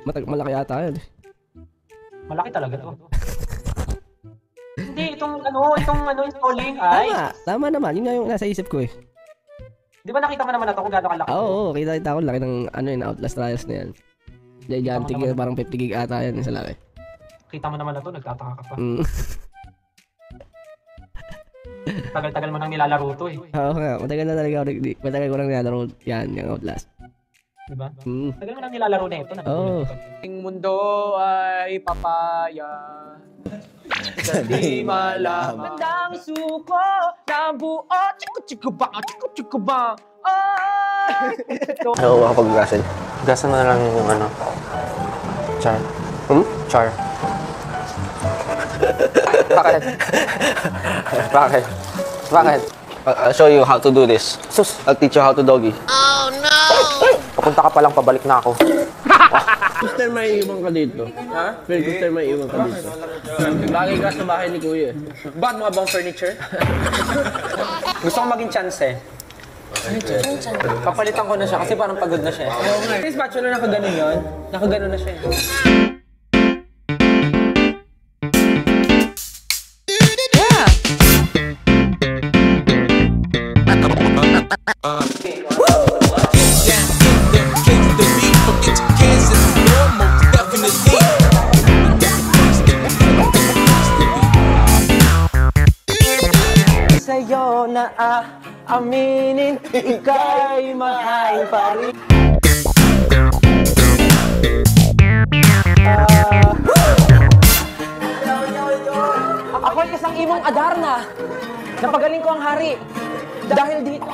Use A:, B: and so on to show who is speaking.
A: Malaki ata yun.
B: Malaki talaga to. Hindi, itong installing ay...
A: Tama naman. Yun nga yung nasa isip ko eh.
B: Di ba nakita mo naman na to kung gaano kalaki?
A: Oo, kita ko. Laki ng Outlast Trials na yan. Gigantic yun, parang 50 gig ata yan sa laki.
B: Kita mo naman na to, nagtataka ka pa. Tagal-tagal mo nang nilalaro to eh.
A: Oo nga, matagal ko nang nilalaro yan, yung Outlast.
B: Diba? Tagal mo nang nilalaro na ito.
A: Oo.
C: Ang mundo ay papaya. Hindi malaman. Mandang suko na buo. Chiko-chiko-bang, chiko-chiko-bang.
D: Ano ko makapag-gasan?
E: Gasan mo na lang yung ano. Char. Char. Bakit? Bakit? Bakit?
D: I'll show you how to do this.
E: Sus!
D: I'll teach you how to doggy.
E: Papunta ka pa lang, pabalik na ako.
A: Sister, may iwan ka dito. Ha? Sister, may iwan ka dito. Bagay ka sa bahay ni Kuya.
C: Ba't mga bang furniture? Gusto kong maging chance eh. Papalitan ko na siya kasi parang pagod na siya. Yung spatula nakaganon yun. Nakaganon na siya eh. Sa'yo na aminin, ika'y mahal pa rin. Ako'y isang imong Adarna. Napagaling ko ang hari. Dahil dito.